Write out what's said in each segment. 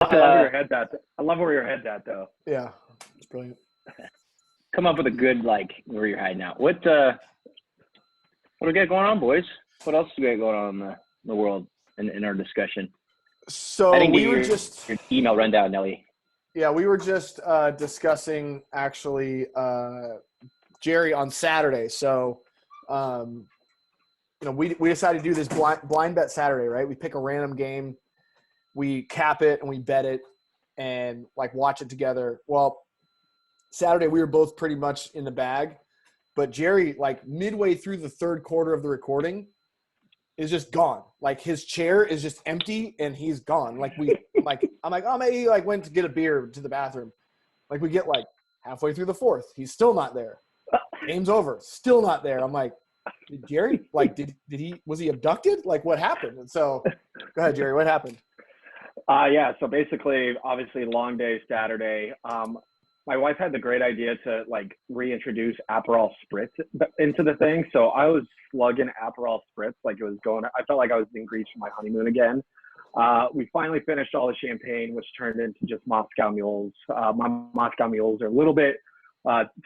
I love where your head's at. I love where your head's at, though. Yeah, it's brilliant. Come up with a good, like, where you're hiding out. What do we got going on, boys? What else do we got going on in the world in our discussion? So I didn't get we were your just email rundown, Nelly. Yeah, we were just discussing actually Jerry on Saturday. So, we decided to do this blind bet Saturday, right? We pick a random game, we cap it, and we bet it, and like watch it together. Well, Saturday we were both pretty much in the bag, but Jerry, like midway through the third quarter of the recording, is just gone. Like his chair is just empty and he's gone. I'm like, oh, maybe he like went to get a beer to the bathroom. Like we get like halfway through the fourth, he's still not there. Game's over, still not there. I'm like, Jerry, like was he abducted? Like what happened? And so go ahead, Jerry, what happened? Yeah, so basically, obviously, long day Saturday. My wife had the great idea to like reintroduce Aperol Spritz into the thing. So I was slugging Aperol Spritz like it was going. I felt like I was in Greece for my honeymoon again. We finally finished all the champagne, which turned into just Moscow Mules. My Moscow Mules are a little bit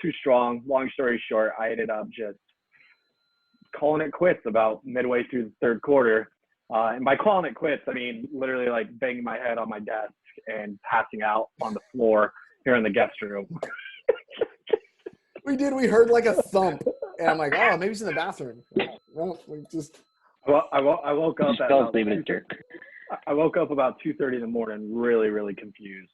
too strong. Long story short, I ended up just calling it quits about midway through the third quarter. And by calling it quits, I mean literally like banging my head on my desk and passing out on the floor here in the guest room. We heard like a thump, and I'm like, oh, maybe he's in the bathroom. Well, I woke up at Spells leaving a jerk. I woke up about 2:30 in the morning, really, really confused.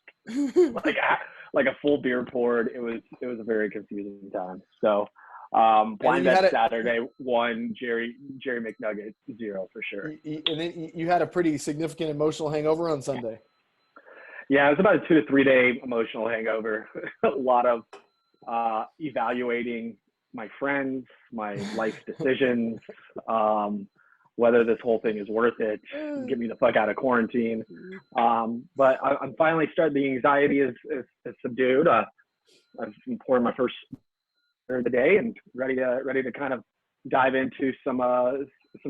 like a full beer poured. It was a very confusing time. So blind bet Saturday, 1, Jerry McNugget, 0 for sure. And then you had a pretty significant emotional hangover on Sunday. Yeah, it was about a 2 to 3 day emotional hangover. A lot of evaluating my friends, my life decisions, whether this whole thing is worth it, get me the fuck out of quarantine. But I'm finally starting, the anxiety is subdued. I've been pouring my first beer of the day and ready to kind of dive into some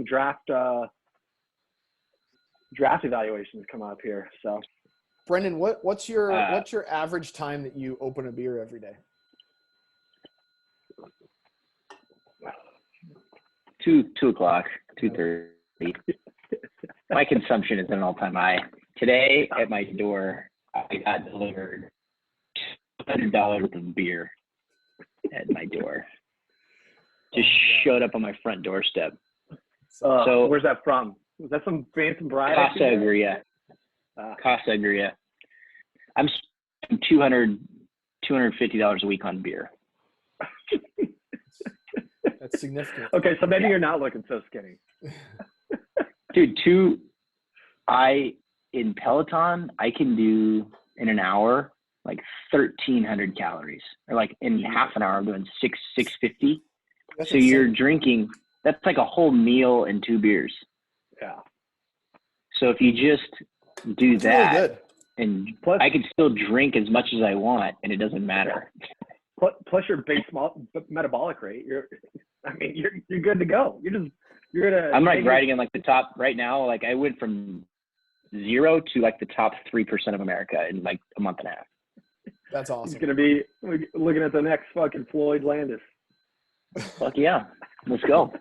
draft evaluations come up here. So Brendan, what's your average time that you open a beer every day? 2:00, 2:30. My consumption is at an all-time high. Today at my door, I got delivered $200 worth of beer at my door. Just showed up on my front doorstep. So where's that from? Was that some fancy bride? Casa Agria. Casa Agria. I'm spending $250 a week on beer. That's significant. Okay, so maybe you're not looking so skinny. Dude, in Peloton, I can do in an hour like 1,300 calories, or like in half an hour, I'm doing 650. That's so insane. You're drinking, that's like a whole meal and 2 beers. Yeah. So if you just do that's that, really good. and plus, I can still drink as much as I want, and it doesn't matter. Plus your base metabolic rate, you're good to go. I'm like riding in like the top right now. Like I went from 0 to like the top 3% of America in like a month and a half. That's awesome. He's gonna be looking at the next fucking Floyd Landis. Fuck yeah, let's go.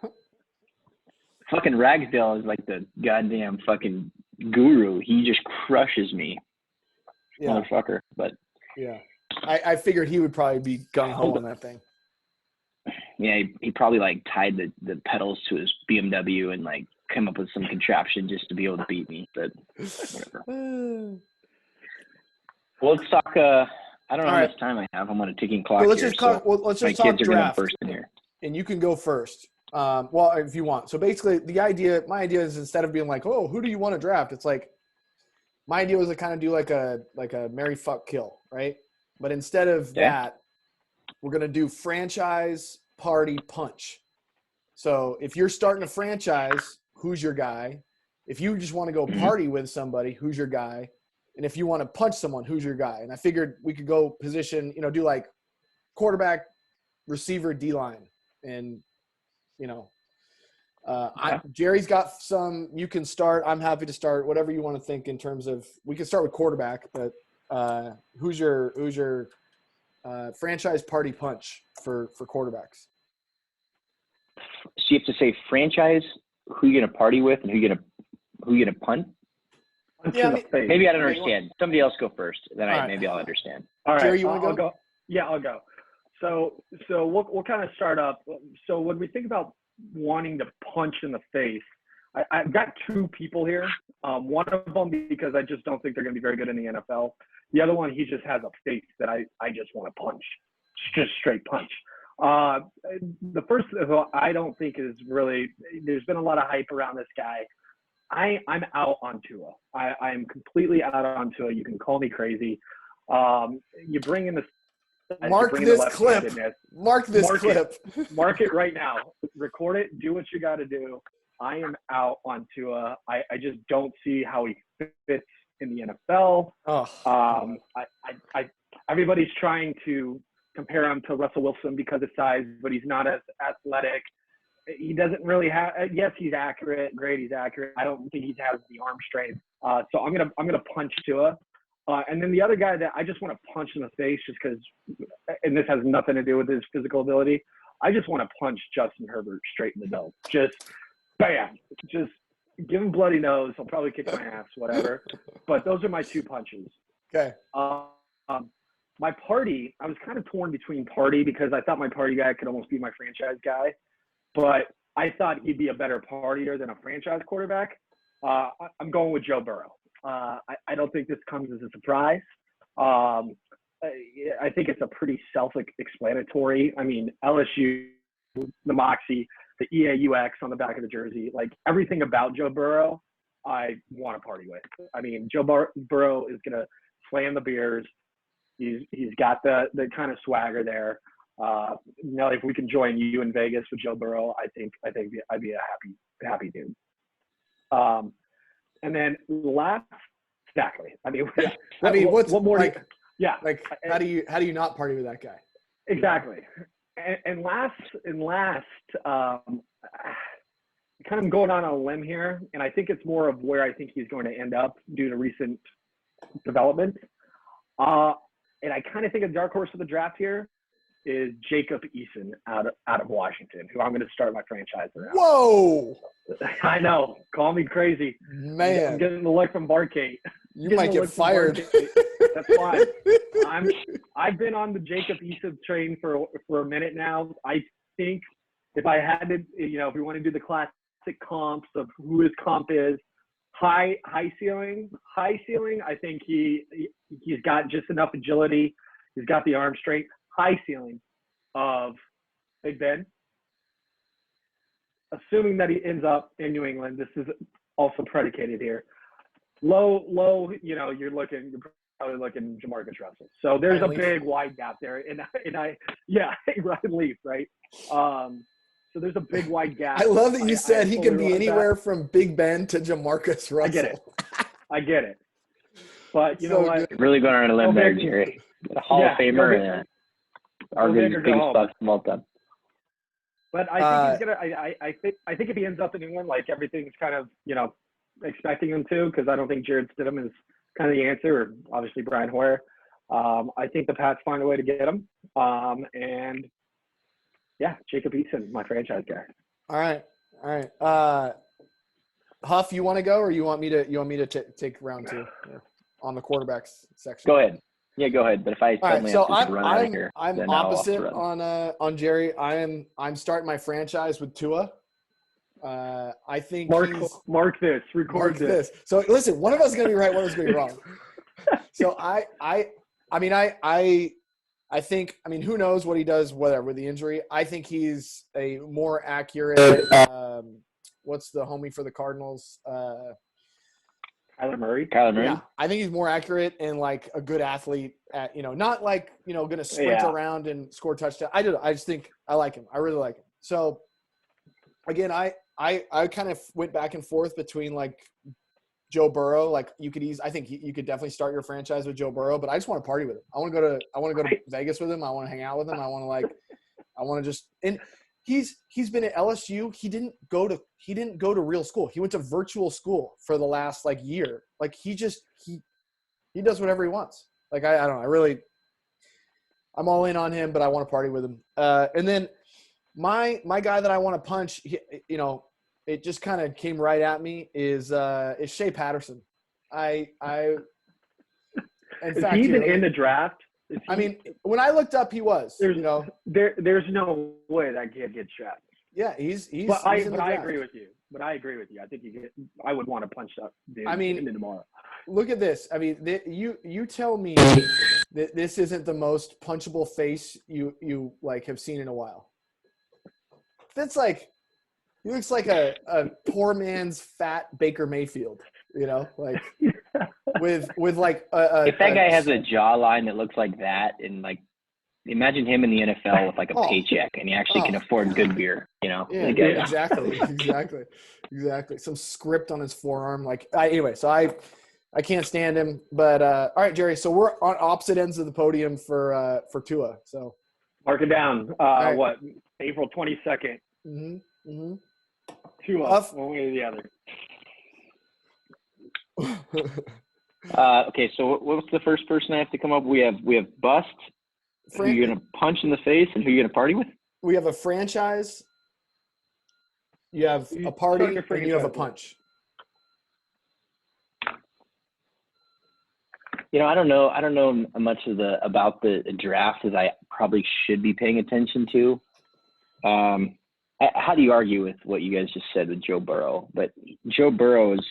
Fucking Ragsdale is like the goddamn fucking guru. He just crushes me, motherfucker. But yeah, I figured he would probably be gung ho on that thing. Yeah, he probably like tied the pedals to his BMW and like came up with some contraption just to be able to beat me. But whatever. Well, let's talk. I don't know how much time I have. I'm on a ticking clock. Well, let's here, just talk. So well, let's just my talk kids are draft. First in here. And you can go first. Well, if you want. So basically, my idea is instead of being like, oh, who do you want to draft? It's like, my idea was to kind of do like a marry, fuck, kill, right? But instead of that, we're gonna do franchise, party, punch. So if you're starting a franchise, who's your guy? If you just want to go party with somebody, who's your guy? And if you want to punch someone, who's your guy? And I figured we could go position, do like quarterback, receiver, D-line. And, Jerry's got some. You can start. I'm happy to start. Whatever you want to think in terms of. We can start with quarterback, but who's your franchise party punch for quarterbacks? So you have to say franchise, who you gonna party with, and who you gonna punt. Yeah, Maybe I don't understand. Somebody else go first, then Right. I'll understand. All right, Jerry, you want to I'll go? Yeah, I'll go. So we'll kind of start up. So when we think about wanting to punch in the face, I've got two people here. One of them because I just don't think they're going to be very good in the NFL. The other one, he just has a face that I just want to punch, just straight punch. The first of all, I don't think is really. There's been a lot of hype around this guy. I'm out on Tua. I'm completely out on Tua. You can call me crazy. You bring in the Mark this clip. Mark this clip. Mark it right now. Record it. Do what you got to do. I am out on Tua. I just don't see how he fits in the NFL. Everybody's trying to compare him to Russell Wilson because of size, but he's not as athletic. He doesn't really have. Yes, he's accurate. Great, he's accurate. I don't think he has the arm strength. So I'm gonna punch Tua. And then the other guy that I just want to punch in the face just because, and this has nothing to do with his physical ability, I just want to punch Justin Herbert straight in the dome. Just bam. Just give him bloody nose. He'll probably kick my ass, whatever. But those are my two punches. Okay. My party, I was kind of torn between party because I thought my party guy could almost be my franchise guy. But I thought he'd be a better partier than a franchise quarterback. I'm going with Joe Burrow. I don't think this comes as a surprise. I think it's a pretty self-explanatory. I mean, LSU, the Moxie, the EAUX on the back of the jersey, like everything about Joe Burrow, I want to party with. I mean, Joe Burrow is going to slam the beers. He's got the kind of swagger there. If we can join you in Vegas with Joe Burrow, I think I'd be a happy dude. And then last, exactly. I mean, what more? Like, yeah. Like, how do you not party with that guy? Exactly. And last, kind of going on a limb here, and I think it's more of where I think he's going to end up due to recent development. And I kind of think a dark horse of the draft here is Jacob Eason out of Washington, who I'm going to start my franchise around. Whoa! I know. Call me crazy. Man. I'm getting the look from Barcade. You might get fired. That's fine. I've been on the Jacob Eason train for a minute now. I think if I had to, if we want to do the classic comps of who his comp is, high ceiling. I think he's got just enough agility. He's got the arm strength. High ceiling of Big Ben. Assuming that he ends up in New England, this is also predicated here. Low, you're probably looking Jamarcus Russell. So there's a big wide gap there, and Ryan Leaf, right? So there's a big wide gap. I love that you said he could be anywhere from Big Ben to Jamarcus Russell. I get it. But you know what? You're really going on a limb there, Jerry. A Hall of Famer and arguably the biggest bust of all time. But I think he's gonna. I think if he ends up in England, like everything's kind of expecting him to, because I don't think Jared Stidham is kind of the answer, or obviously Brian Hoyer. I think the Pats find a way to get him. And yeah, Jacob Eason, my franchise guy. All right. Huff, you want to go, or you want me to take round two on the quarterbacks section? Go ahead. Yeah, go ahead. But if I suddenly have to run out of here, I'm opposite on Jerry. I'm starting my franchise with Tua. I think mark this. Record this. So listen, one of us is gonna be right, one of us is gonna be wrong. So I think who knows what he does with the injury. I think he's a more accurate. What's the homie for the Cardinals? Kyler Murray. Yeah, I think he's more accurate and like a good athlete at, not like, going to sprint around and score touchdown. I just think I like him. I really like him. So again, I kind of went back and forth between like Joe Burrow. Like I think you could definitely start your franchise with Joe Burrow, but I just want to party with him. I want to go to Vegas with him. I want to hang out with him. I want to just, and he's been at LSU. He didn't go to real school. He went to virtual school for the last like year. Like he does whatever he wants. Like I don't know. I'm all in on him, but I want to party with him. And then my guy that I want to punch, it just kind of came right at me is Shea Patterson. Is he even in the draft? I mean, when I looked up, he was. There's no way that kid gets drafted. Yeah, he's. But I in the draft. agree with you. I think I would want to punch that dude. I mean, tomorrow. Look at this. I mean, you tell me that this isn't the most punchable face you like have seen in a while. That's like, he looks like a poor man's fat Baker Mayfield. Like with like if that guy has a jawline that looks like that, and like imagine him in the NFL with like a paycheck, and he actually can afford good beer. Yeah, exactly. Some script on his forearm. Anyway, so I can't stand him. But all right, Jerry. So we're on opposite ends of the podium for Tua. So mark it down. Right. What? April 22nd. Mm-hmm. Tua, one way or the other. Okay, so what's the first person I have to come up? We have bust. Who you're gonna punch in the face, and who you're gonna party with? We have a franchise. You have a party, and you have a punch. I don't know much about the draft as I probably should be paying attention to. How do you argue with what you guys just said with Joe Burrow? But Joe Burrow is.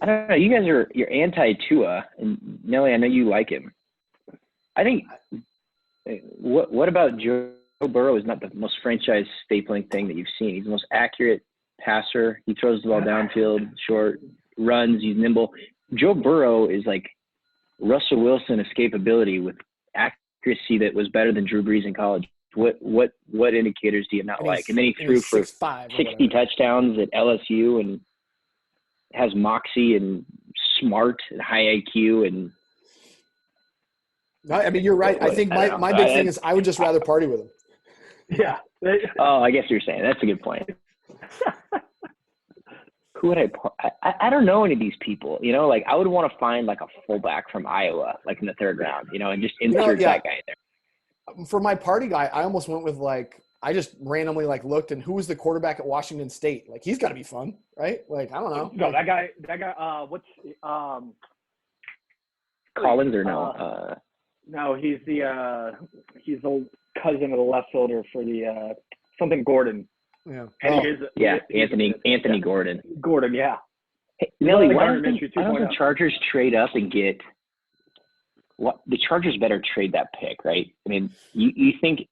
I don't know. You guys you're anti-Tua, and Nelly, I know you like him. I think what about Joe Burrow is not the most franchise stapling thing that you've seen. He's the most accurate passer. He throws the ball downfield, short, runs. He's nimble. Joe Burrow is like Russell Wilson escapability with accuracy that was better than Drew Brees in college. What indicators do you not like? And then he threw for 60 touchdowns at LSU and has moxie and smart and high IQ and. I mean, you're right. I think my big thing is I would just rather party with him. Yeah. Oh, I guess you're saying that's a good point. Who would I don't know any of these people. Like I would want to find like a fullback from Iowa, like in the third round, and just insert that guy there. For my party guy, I almost went with I just randomly looked and who was the quarterback at Washington State? Like he's got to be fun, right? Like I don't know. No, that guy. What's Collins or no? No, he's the cousin of the left fielder for the something Gordon. Yeah. Anthony Gordon. Gordon, yeah. Hey, Nelly, why don't the Chargers trade up and get what? The Chargers better trade that pick, right? I mean, you think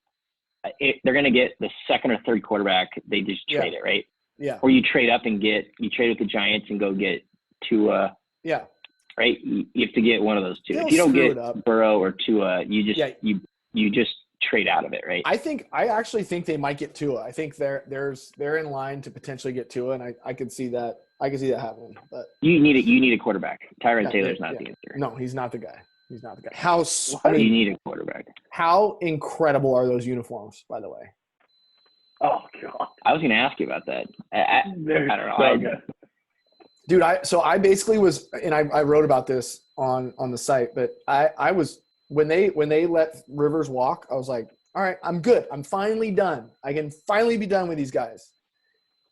they're going to get the second or third quarterback? They just trade it, right? Yeah. Or you trade up and trade with the Giants and go get Tua. Yeah. Right. You have to get one of those two. If you don't get Burrow or Tua, you just trade out of it, right? I actually think they might get Tua. I think they're in line to potentially get Tua, and I could see that. I can see that happening. But you need a quarterback. Tyrod Taylor's not the answer. No, he's not the guy. You need a quarterback. How incredible are those uniforms, by the way? Oh God! I was going to ask you about that. I don't know. Dude, I basically was, and I wrote about this on the site, but I was when they let Rivers walk, I was like, all right, I'm good. I'm finally done. I can finally be done with these guys.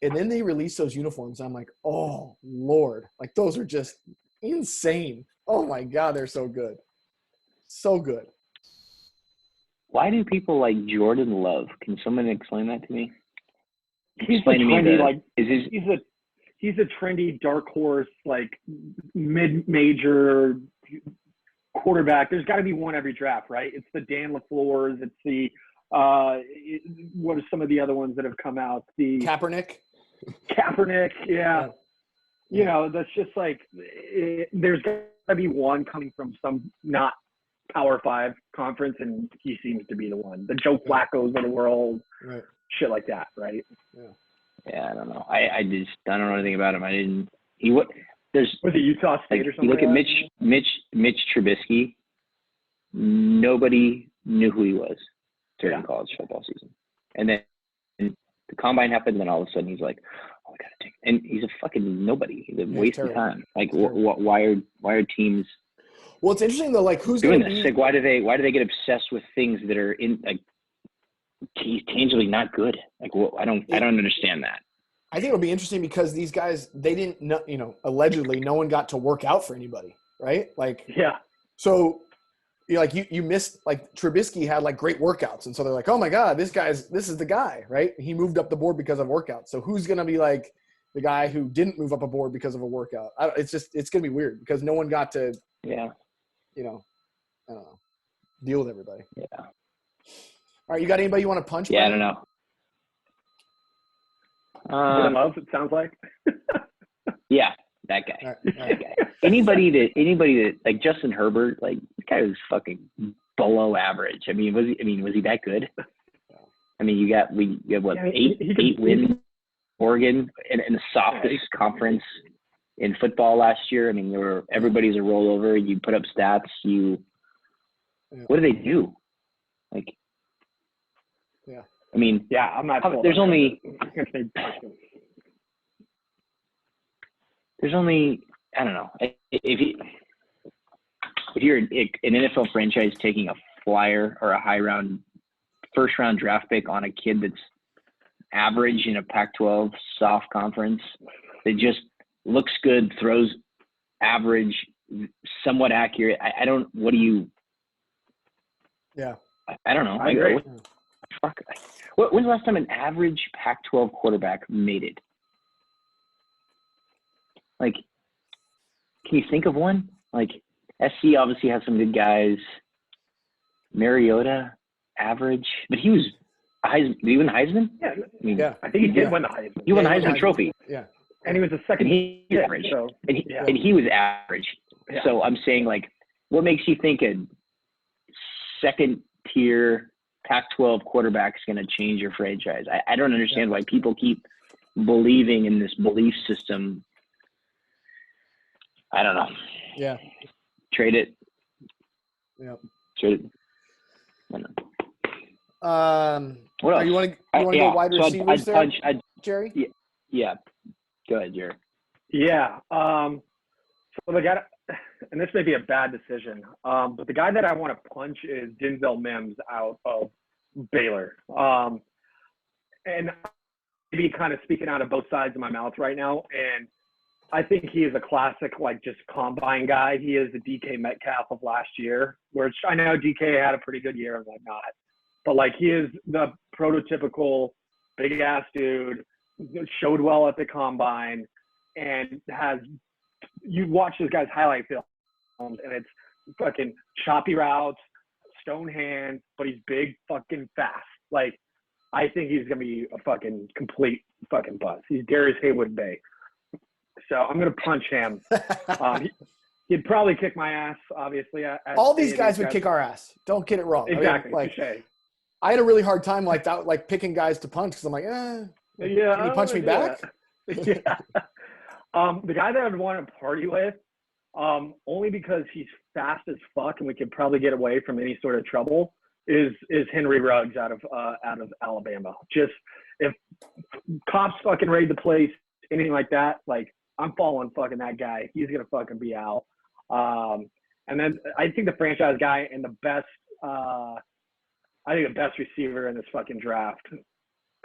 And then they released those uniforms. And I'm like, oh Lord, like those are just insane. Oh my God, they're so good. So good. Why do people like Jordan Love? Can someone explain that to me? Explain to me he's a trendy dark horse, like mid-major quarterback. There's got to be one every draft, right? It's the Dan LaFleur's. It's the what are some of the other ones that have come out? The Kaepernick, yeah. That's just like there's got to be one coming from some not Power 5 conference, and he seems to be the one. The Joe Flacco's of the world, right? Shit like that, right? Yeah, I don't know. I don't know anything about him. Was it Utah State or something? You look at Mitch Trubisky. Nobody knew who he was during college football season. And then the combine happened, and then all of a sudden he's like, oh, I got to take – and he's a fucking nobody. He's a waste of time. Like, why are teams – Well, it's interesting, though, like, who's doing going to this? be – Like, why do they get obsessed with things that are in, like, tangibly not good? Like, I don't understand that. I think it'll be interesting because these guys, they didn't know, allegedly no one got to work out for anybody, right? Like, yeah. So, you missed, like, Trubisky had, like, great workouts. And so they're like, oh, my God, this is the guy, right? He moved up the board because of workouts. So who's going to be, like, the guy who didn't move up a board because of a workout? It's going to be weird because no one got to, I don't know, deal with everybody. Yeah. All right, you got anybody you want to punch? Yeah, Brandon? I don't know. Love, it sounds like. Yeah, that guy. All right. That guy. Anybody that like Justin Herbert, like this guy was fucking below average. I mean, was he that good? I mean, you have what, eight wins, Oregon in the softest conference in football last year. I mean, everybody's a rollover. You put up stats. What do they do? Like, yeah. I mean, yeah, I'm not. There's only I don't know, if you're an NFL franchise taking a flyer or a first round draft pick on a kid that's average in a Pac-12 soft conference that just looks good, throws average, somewhat accurate. What do you? Yeah. I don't know. I agree. When's the last time an average Pac-12 quarterback made it? Like, can you think of one? Like, SC obviously has some good guys. Mariota, average, but he was did he win the Heisman? Yeah, yeah. I think he did win the Heisman. He won the Heisman Trophy. Yeah, and he was the second. And he was average. So, and he was average. Yeah. So I'm saying, like, what makes you think a second-tier Pac-12 quarterback is going to change your franchise? I don't understand why people keep believing in this belief system. I don't know. Yeah. Trade it. Yeah. Trade it. I don't know. What else? You want to go wide receivers there, Jerry? Yeah. Go ahead, Jerry. Yeah. So the guy, and this may be a bad decision, but the guy that I want to punch is Denzel Mims out of Baylor. And maybe kind of speaking out of both sides of my mouth right now. And I think he is a classic, like, just combine guy. He is the DK Metcalf of last year, which I know DK had a pretty good year and whatnot. But, like, he is the prototypical big-ass dude, showed well at the combine, and you watch this guy's highlight film, and it's fucking choppy routes, stone hands, but he's big, fucking fast. Like, I think he's going to be a fucking complete fucking bust. He's Darius Haywood Bay. So I'm going to punch him. He'd probably kick my ass, obviously. All these guys would kick our ass. Don't get it wrong. Exactly. I mean, I had a really hard time like that, like picking guys to punch because I'm like, can you punch me back? Yeah. The guy that I'd want to party with, only because he's fast as fuck and we could probably get away from any sort of trouble, is Henry Ruggs out of Alabama. Just if cops fucking raid the place, anything like that, like, I'm following fucking that guy. He's gonna fucking be out. And then I think the franchise guy and the best receiver in this fucking draft.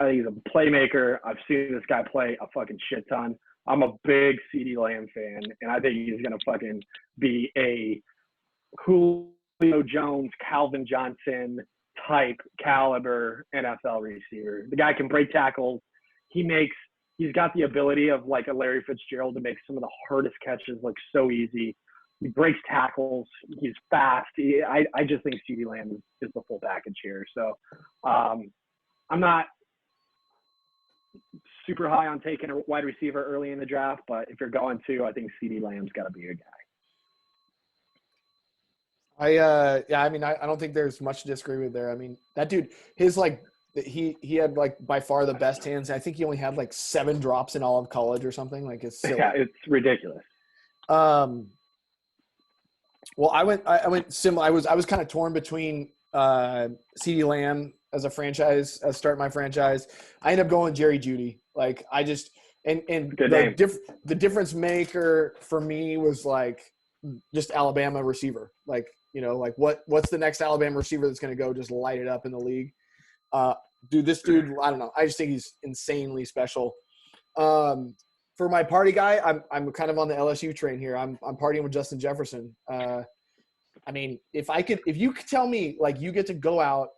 I think he's a playmaker. I've seen this guy play a fucking shit ton. I'm a big CeeDee Lamb fan, and I think he's gonna fucking be a Julio Jones, Calvin Johnson type caliber NFL receiver. The guy can break tackles. He's got the ability of, like, a Larry Fitzgerald to make some of the hardest catches look so easy. He breaks tackles. He's fast. I just think CeeDee Lamb is the full package here. So I'm not super high on taking a wide receiver early in the draft, but if you're going to, I think CeeDee Lamb's got to be your guy. I don't think there's much to disagree with there. I mean, that dude, he had, like, by far the best hands. I think he only had, like, 7 drops in all of college or something. Like, it's silly. Yeah, it's ridiculous. Well, I went similar. I was kind of torn between CeeDee Lamb as a franchise, as start my franchise. I end up going Jerry Jeudy. Like I just and Good name. the difference maker for me was like just Alabama receiver. Like, like what's the next Alabama receiver that's going to go just light it up in the league? This dude, I don't know. I just think he's insanely special. For my party guy, I'm kind of on the LSU train here. I'm partying with Justin Jefferson. I mean, if you could tell me like you get to go out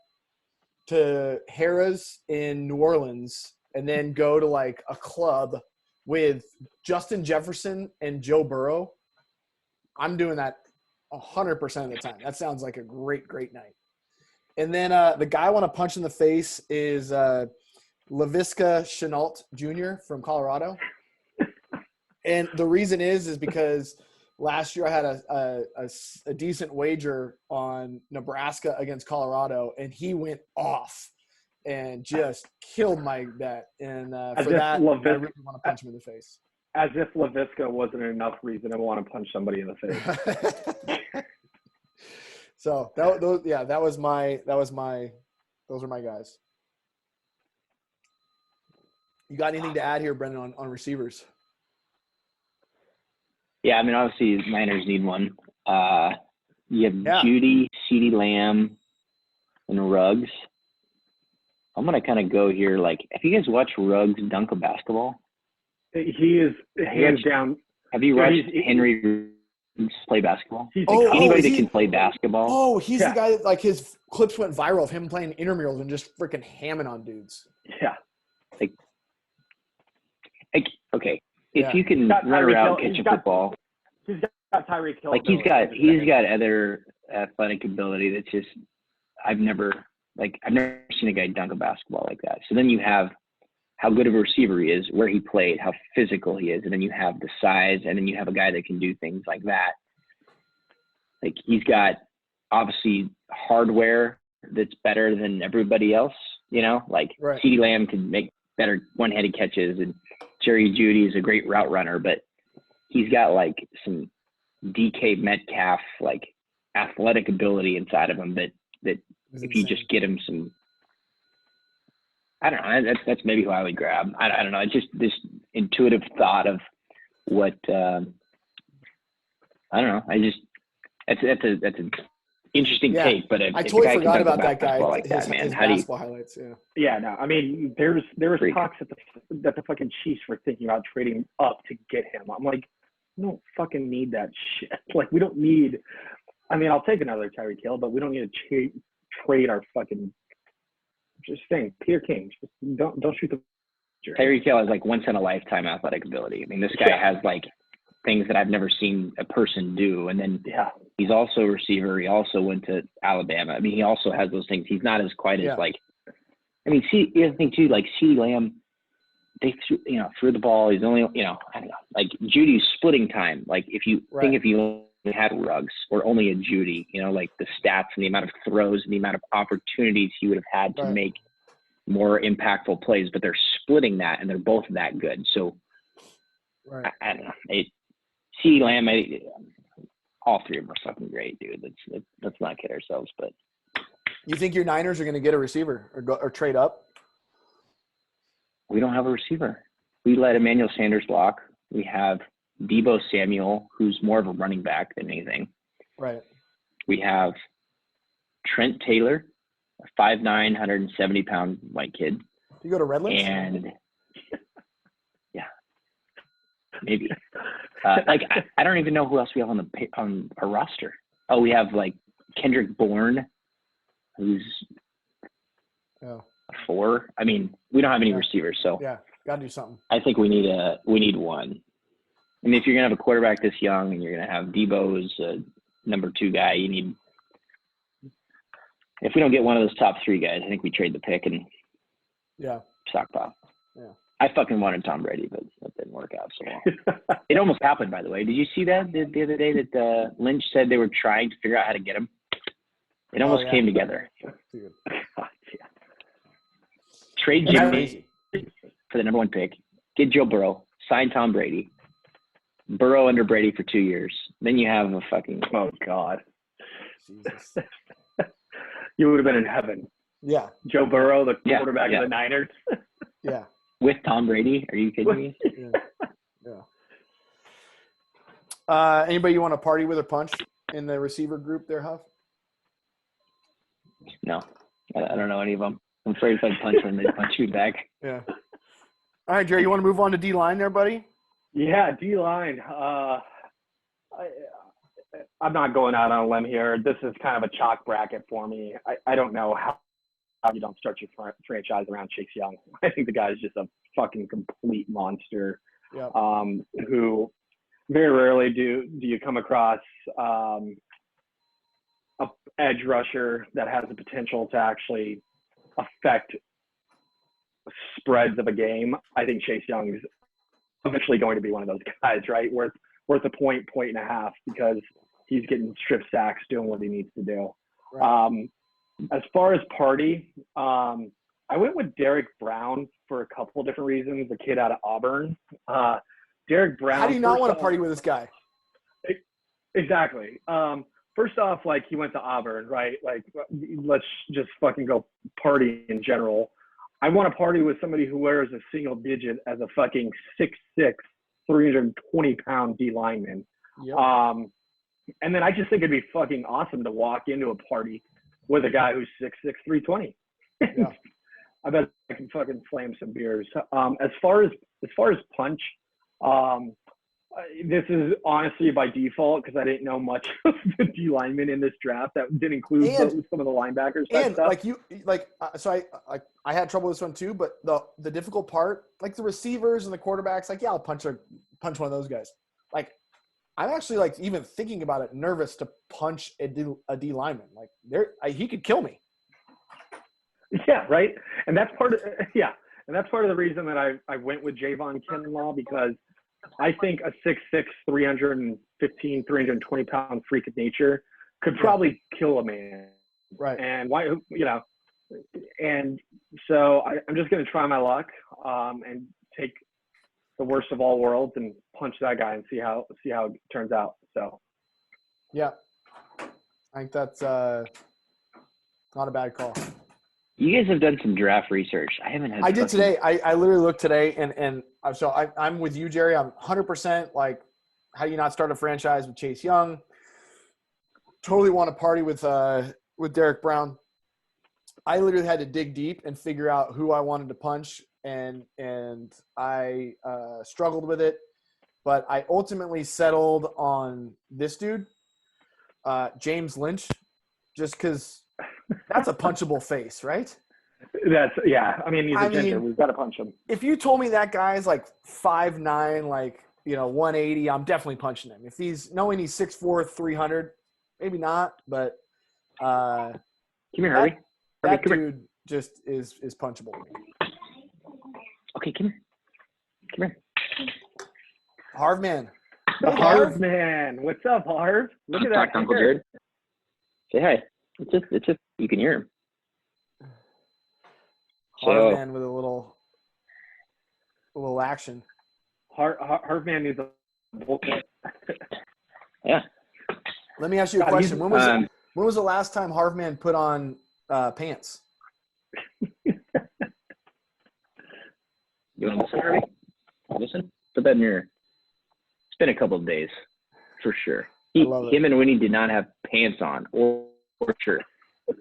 to Harrah's in New Orleans and then go to like a club with Justin Jefferson and Joe Burrow, I'm doing that 100% of the time. That sounds like a great, great night. And then the guy I want to punch in the face is Laviska Shenault Jr. from Colorado. And the reason is because last year I had a decent wager on Nebraska against Colorado, and he went off and just killed my bet. And for that, I really want to punch him in the face. As if Laviska wasn't enough reason to want to punch somebody in the face. So those are my guys. You got anything to add here, Brendan, on receivers? Yeah, I mean, obviously Niners need one. You have Judy, CeeDee Lamb, and Ruggs. I'm gonna kind of go here. Like, if you guys watch Ruggs dunk a basketball, he is hands down. Have you watched Henry play basketball? Anybody that can play basketball. Oh, he's the guy that like his clips went viral of him playing intramurals and just freaking hamming on dudes. Yeah. Like okay. If you can run around catch a football. He's got Tyreek Hill. Like he's got other athletic ability that's just I've never seen a guy dunk a basketball like that. So then you have how good of a receiver he is, where he played, how physical he is, and then you have the size, and then you have a guy that can do things like that. Like he's got obviously hardware that's better than everybody else, like CeeDee Lamb can make better one-handed catches, and Jerry Jeudy is a great route runner, but he's got like some DK Metcalf like athletic ability inside of him that if you just get him some, I don't know, that's maybe who I would grab. I don't know. It's just this intuitive thought of what I don't know. That's an interesting take, but I totally forgot about that guy. Like that, man. His basketball highlights. Yeah. No. I mean, there was talks that the fucking Chiefs were thinking about trading up to get him. I'm like, we don't fucking need that shit. Like, we don't need. I mean, I'll take another Tyreek Hill, but we don't need to trade our fucking. Just saying, Peter King. Just don't shoot the. Tyreek Hill has like once in a lifetime athletic ability. I mean, this guy has like things that I've never seen a person do. And then he's also a receiver. He also went to Alabama. I mean, he also has those things. He's not as quite as like. I mean, the other thing too, like CeeDee Lamb, they threw the ball. He's only I don't know, like Judy's splitting time. Like if you think if you only had Ruggs or only a Judy, like the stats and the amount of throws and the amount of opportunities he would have had to make more impactful plays, but they're splitting that and they're both that good. So I don't know. CeeDee Lamb, all three of them are fucking great, dude. Let's not kid ourselves. But you think your Niners are going to get a receiver or trade up? We don't have a receiver. We let Emmanuel Sanders walk. We have Deebo Samuel, who's more of a running back than anything. Right. We have Trent Taylor, a 5'9", 170-pound white kid. You go to Redlands? And maybe. I don't even know who else we have on our roster. Oh, we have like Kendrick Bourne, who's 4. I mean, we don't have any receivers, so gotta do something. I think we need one. I mean, if you're gonna have a quarterback this young and you're gonna have Deebo as a number 2 guy, you need. If we don't get one of those top 3 guys, I think we trade the pick and stockpile. Yeah. I fucking wanted Tom Brady, but that didn't work out so well. It almost happened, by the way. Did you see that the other day that Lynch said they were trying to figure out how to get him? It almost came together. Dude. Trade Jimmy for the number 1 pick. Get Joe Burrow. Sign Tom Brady. Burrow under Brady for 2 years. Then you have a fucking oh god. Jesus. You would have been in heaven. Yeah. Joe Burrow, the Yeah, quarterback yeah. of the Niners. Yeah. With Tom Brady? Are you kidding me? Yeah. Anybody you want to party with or punch in the receiver group there, Huff? No, I don't know any of them. I'm afraid if I punch them, they punch me back. Yeah. All right, Jerry, you want to move on to D-line there, buddy? Yeah, D-line. I'm not going out on a limb here. This is kind of a chalk bracket for me. I don't know how you don't start your franchise around Chase Young. I think the guy's just a fucking complete monster. Yeah. Who very rarely do you come across a edge rusher that has the potential to actually affect spreads of a game. I think Chase Young is eventually going to be one of those guys, right? Worth a point and a half, because he's getting strip sacks, doing what he needs to do. Right. As far as party, I went with Derek Brown for a couple of different reasons. The kid out of Auburn. Derek Brown. How do you not want to party with this guy? Exactly. First off, like, he went to Auburn, right? Like, let's just fucking go party in general. I want to party with somebody who wears a single digit as a fucking 6'6", 320-pound D lineman. Yep. And then I just think it'd be fucking awesome to walk into a party with a guy who's 6'6", 320. Yeah. I bet I can fucking slam some beers. As far as punch, this is honestly by default, because I didn't know much of the D linemen in this draft. That didn't include some of the linebackers. And stuff. so I had trouble with this one too. But the difficult part, like the receivers and the quarterbacks, like, yeah, I'll punch one of those guys. Like, I'm actually, like, even thinking about it, nervous to punch a D lineman. Like, he could kill me. Yeah, right. And that's part of the reason that I went with Javon Kinlaw, because I think a 6'6", 315, 320-pound freak of nature could probably kill a man. Right. And and so I'm just going to try my luck and take the worst of all worlds and punch that guy and see how it turns out. So. Yeah. I think that's not a bad call. You guys have done some draft research. I haven't had. I did today. I literally looked today, and so I'm with you, Jerry. I'm 100% like, how do you not start a franchise with Chase Young? Totally want to party with Derek Brown. I literally had to dig deep and figure out who I wanted to punch, and I struggled with it, but I ultimately settled on this dude, James Lynch, just because. That's a punchable face, right? Yeah. I mean, he's a ginger. We've got to punch him. If you told me that guy's like 5'9", like, 180, I'm definitely punching him. If he's knowing he's 6'4", 300, maybe not. But come here, Harvey. That dude just is punchable to me. Okay, come here. Harv man. The Harv man. What's up, Harv? Look at that. Uncle Jared. Say hi. It's just you can hear him. Harv man with a little action. Harv man needs a bullpen. Yeah. Let me ask you a question. When was the last time Harv man put on pants? You want to listen, Harvey? Listen. Put that in your. It's been a couple of days, for sure. Him and Winnie did not have pants on or shirt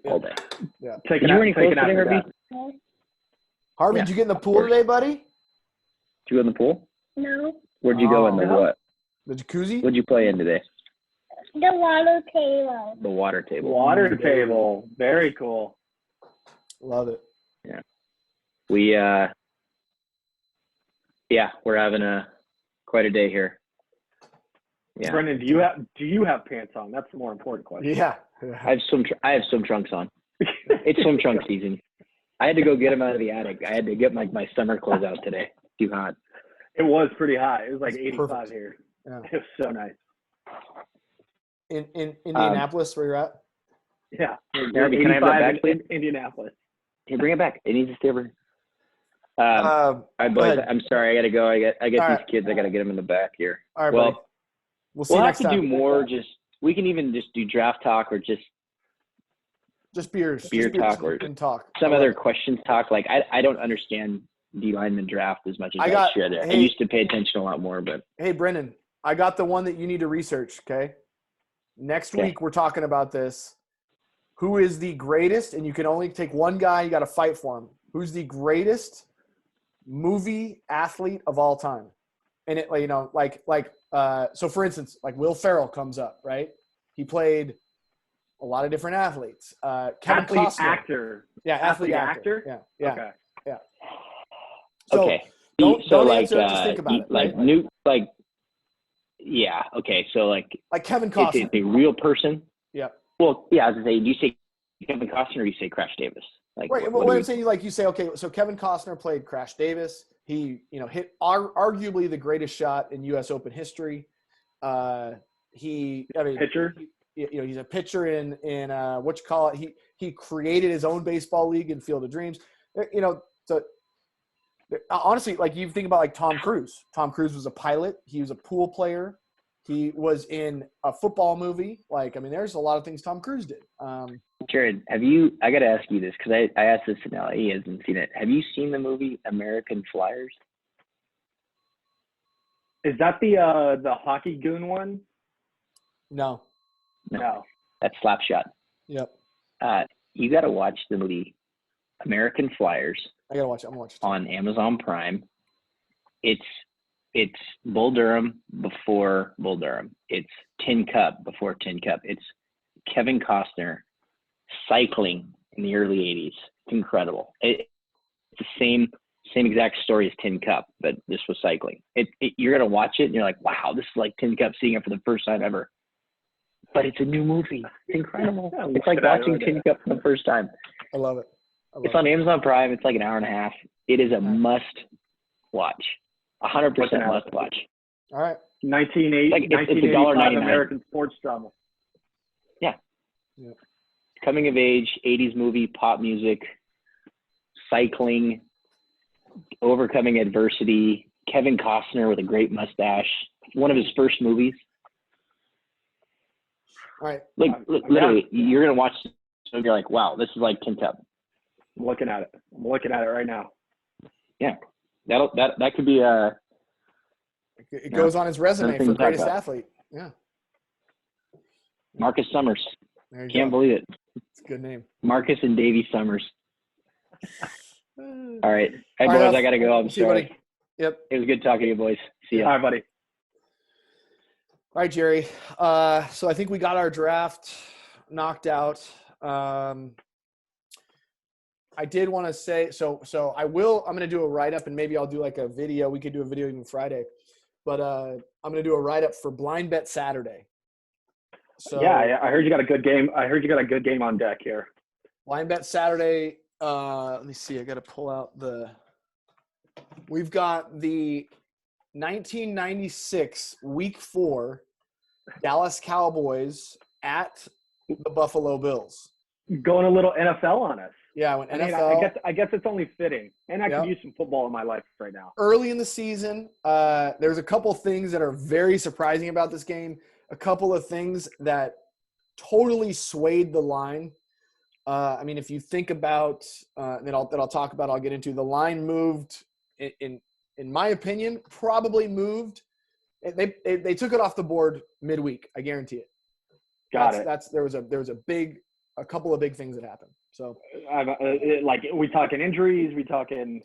all day. Yeah. Did you any clothes today, Harvey? Harvey, did you get in the pool today, buddy? Did you go in the pool? No. Where'd you go in the what? The jacuzzi? What'd you play in today? The water table. The water table. Water table. Very cool. Love it. Yeah. We're having quite a day here. Yeah. Brendan, do you have pants on? That's the more important question. Yeah. I have swim trunks on. It's swim trunk season. I had to go get them out of the attic. I had to get my summer clothes out today. Too hot. It was pretty hot. It was like 85 perfect. here. Yeah. It was so nice. In Indianapolis, where you're at? Yeah. Harvey, can I have that back, please? Indianapolis. Hey, bring it back. It needs to stay over. All right, boys. I'm sorry. I got to go. I got these kids. I got to get them in the back here. All right, well, buddy. We'll see you next time. Do more. We can even just do draft talk or just Just beers. Beer Just beers talk or and talk. some other questions talk. Like I don't understand D lineman draft as much as I should. I hey, used to pay attention a lot more, but hey, Brendan, I got the one that you need to research. Okay. Next week we're talking about this. Who is the greatest? And you can only take one guy. You got to fight for him. Who's the greatest movie athlete of all time? And it, you know, so for instance, like Will Ferrell comes up, right? He played a lot of different athletes. Kevin Athlete Costner. actor. Yeah, athlete actor. Yeah. Okay. Yeah. So okay. don't like, answer it. Just think about it. Like right? yeah. Okay. So like Kevin Costner. It's a real person. Yeah. Well, yeah. I was gonna say, do you say Kevin Costner or do you say Crash Davis? Like, right. What I'm saying, like you say, okay, so Kevin Costner played Crash Davis. He, hit arguably the greatest shot in U.S. Open history. Pitcher. He's a pitcher in what you call it. He created his own baseball league in Field of Dreams. So honestly, like you think about like Tom Cruise. Tom Cruise was a pilot. He was a pool player. He was in a football movie. There's a lot of things Tom Cruise did. Jared, I got to ask you this because I asked this to Nelly. He hasn't seen it. Have you seen the movie American Flyers? Is that the hockey goon one? No. That's Slapshot. Yep. You got to watch the movie American Flyers. I gotta watch it. I'm gonna watch it on Amazon Prime. It's Bull Durham before Bull Durham. It's Tin Cup before Tin Cup. It's Kevin Costner cycling in the early '80s. It's incredible. It's the same exact story as Tin Cup, but this was cycling. You're gonna watch it and you're like, wow, this is like Tin Cup seeing it for the first time ever. But it's a new movie. It's incredible. It's like watching Tin Cup for the first time. I love it. It's on Amazon Prime. It's like an hour and a half. It is a must watch. 100% must watch. All right. 1985 American sports drama. Yeah. Coming of age, 80s movie, pop music, cycling, overcoming adversity. Kevin Costner with a great mustache. One of his first movies. All right. Literally, you're gonna watch it and you're like, wow, this is like Tin Cup. I'm looking at it right now. Yeah, that could be a. It goes on his resume for greatest athlete. Yeah. Marcus Summers. Can't believe it. It's a good name. Marcus and Davey Summers. All right. Hey, boys, I got to go. I'm sorry. Buddy. Yep. It was good talking to you, boys. See ya. All right, buddy. All right, Jerry. So I think we got our draft knocked out. I did want to say, so I'm going to do a write-up and maybe I'll do like a video. We could do a video even Friday. But I'm going to do a write-up for Blind Bet Saturday. So yeah, I heard you got a good game. I heard you got a good game on deck here. Blind Bet Saturday. Let me see. I got to pull out we've got the 1996 Week 4 Dallas Cowboys at the Buffalo Bills. Going a little NFL on us. Yeah, when NFL. I guess it's only fitting, and I could use some football in my life right now. Early in the season, there's a couple things that are very surprising about this game. A couple of things that totally swayed the line. If you think about, that I'll talk about, I'll get into. The line moved, in my opinion, probably moved. They took it off the board midweek. I guarantee it. Got it. There was a couple of big things that happened. So, we talking injuries? We talking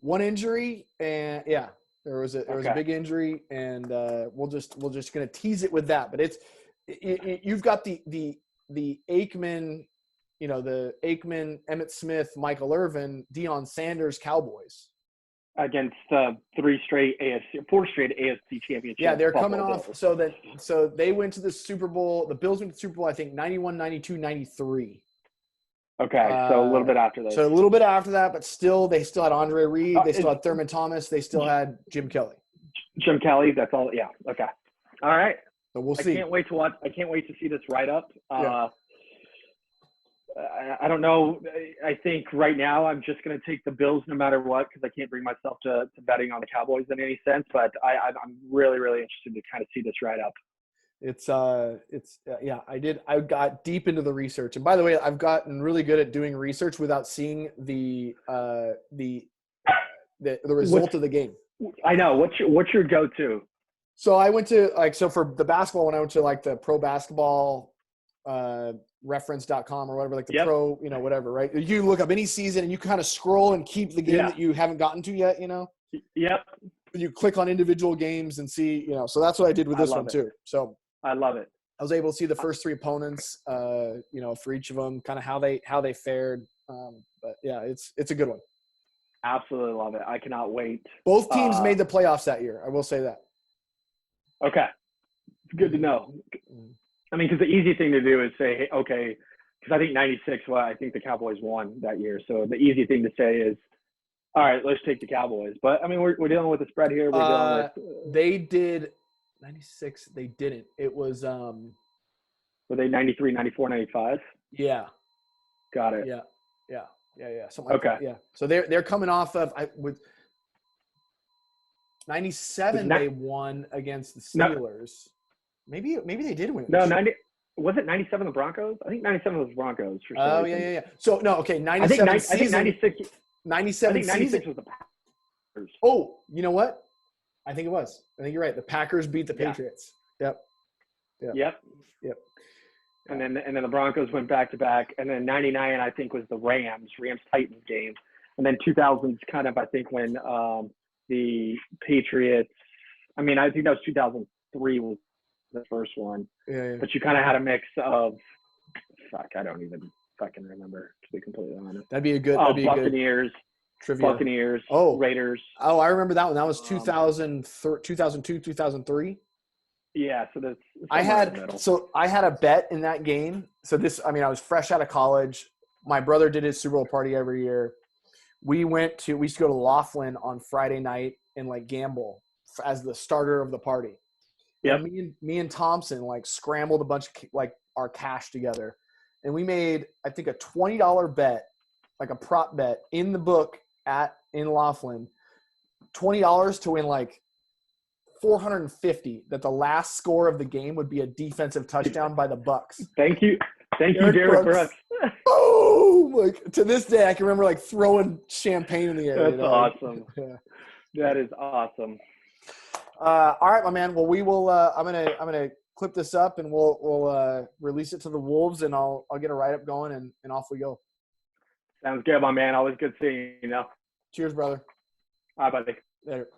one injury, and yeah, there was a big injury, and we're just gonna tease it with that. But you've got the Aikman, the Aikman, Emmitt Smith, Michael Irvin, Deion Sanders Cowboys against 4 straight AFC championship. Yeah, they're coming off. Bills. So they went to the Super Bowl. The Bills went to the Super Bowl, I think 91, 92, 93. Okay, so a little bit after that. So a little bit after that, but they still had Andre Reed. They still had Thurman Thomas. They still had Jim Kelly. Jim Kelly, that's all. Yeah, okay. All right. So we'll see. I can't wait to see this write-up. Yeah. I don't know. I think right now I'm just going to take the Bills no matter what because I can't bring myself to betting on the Cowboys in any sense. But I'm really, really interested to kind of see this write-up. Yeah, I got deep into the research. And by the way, I've gotten really good at doing research without seeing the result of the game. I know. What's your go-to? So I went to for the basketball when I went to like the pro basketball reference.com or whatever, like the Yep. pro, whatever, right? You look up any season and you kind of scroll and keep the game Yeah. that you haven't gotten to yet, Yep. You click on individual games and see, so that's what I did with this one too. So I love it. I was able to see the first three opponents, for each of them, kind of how they fared. But yeah, it's a good one. Absolutely love it. I cannot wait. Both teams made the playoffs that year. I will say that. Okay. It's good to know. I mean, because the easy thing to do is say, hey, okay, because I think 96, I think the Cowboys won that year. So the easy thing to say is, all right, let's take the Cowboys. But, I mean, we're dealing with the spread here. We're dealing with they did 96. They didn't. It was were they 93, 94, 95? Yeah. Got it. Yeah. Something like that. Yeah. So they're coming off of with 97 they won against the Steelers. Maybe they did win. No, 90 was it 97 the Broncos? I think 97 was Broncos for some Oh, reason. yeah. So no, okay, 97 I think 96 97 I think 96 season. was the Packers. Oh, you know what? I think it was. I think you're right. The Packers beat the Patriots. Yep. And then the Broncos went back to back, and then 99 I think was the Rams Titans game, and then 2000s kind of I think when the Patriots. I mean I think that was 2003 was the first one. Yeah. But you kind of had a mix of I don't even fucking remember, to be completely honest. That'd be a good. Buccaneers. Trivia. Buccaneers. Oh. Raiders. Oh, I remember that one. That was 2002, 2003. Yeah, so that's I had a bet in that game. So I was fresh out of college. My brother did his Super Bowl party every year. We used to go to Laughlin on Friday night and like gamble as the starter of the party. Yeah. Me and Thompson like scrambled a bunch of like our cash together, and we made I think a $20 bet, like a prop bet in the book in Laughlin, $20 to win like $450 that the last score of the game would be a defensive touchdown by the Bucks. Thank you, Derek Brooks. Oh, like to this day I can remember like throwing champagne in the air. That's awesome. Yeah. That is awesome. All right, my man. Well, we will. I'm gonna clip this up and we'll release it to the Wolves, and I'll get a write up going, and off we go. Sounds good, my man. Always good seeing you. Cheers, brother. All right, buddy. Later.